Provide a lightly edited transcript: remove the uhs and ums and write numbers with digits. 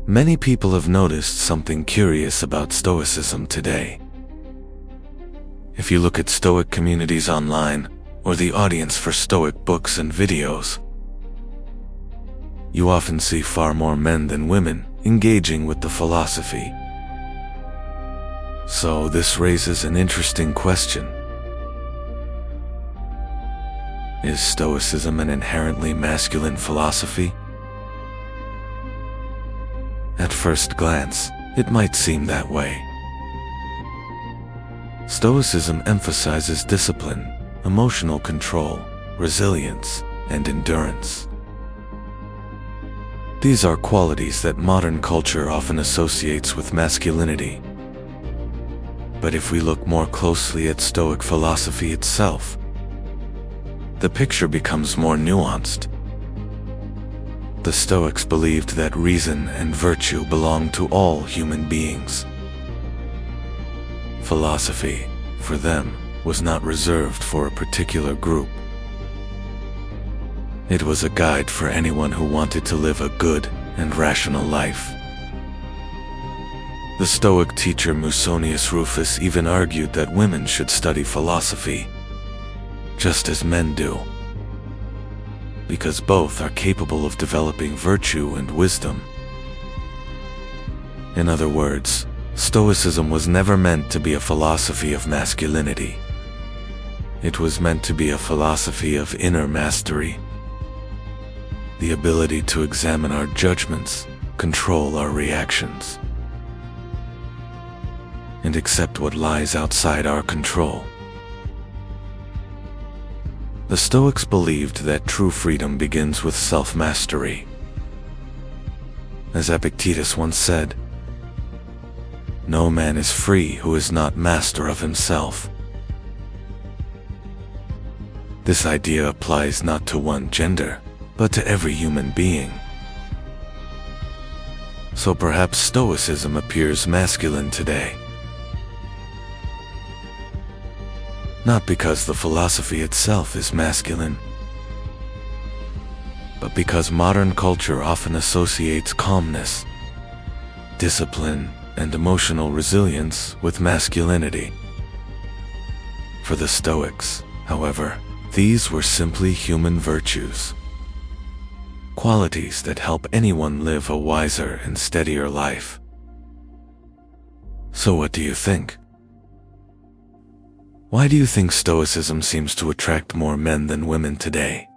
Many people have noticed something curious about Stoicism today. If you look at Stoic communities online, or the audience for Stoic books and videos, you often see far more men than women engaging with the philosophy. So this raises an interesting question. Is Stoicism an inherently masculine philosophy? At first glance, it might seem that way. Stoicism emphasizes discipline, emotional control, resilience, and endurance. These are qualities that modern culture often associates with masculinity. But if we look more closely at Stoic philosophy itself, the picture becomes more nuanced. The Stoics believed that reason and virtue belong to all human beings. Philosophy, for them, was not reserved for a particular group. It was a guide for anyone who wanted to live a good and rational life. The Stoic teacher Musonius Rufus even argued that women should study philosophy, just as men do, because both are capable of developing virtue and wisdom. In other words, Stoicism was never meant to be a philosophy of masculinity. It was meant to be a philosophy of inner mastery, the ability to examine our judgments, control our reactions, and accept what lies outside our control. The Stoics believed that true freedom begins with self-mastery. As Epictetus once said, "No man is free who is not master of himself." This idea applies not to one gender, but to every human being. So perhaps Stoicism appears masculine today, not because the philosophy itself is masculine, but because modern culture often associates calmness, discipline, and emotional resilience with masculinity. For the Stoics, however, these were simply human virtues, qualities that help anyone live a wiser and steadier life. So what do you think? Why do you think Stoicism seems to attract more men than women today?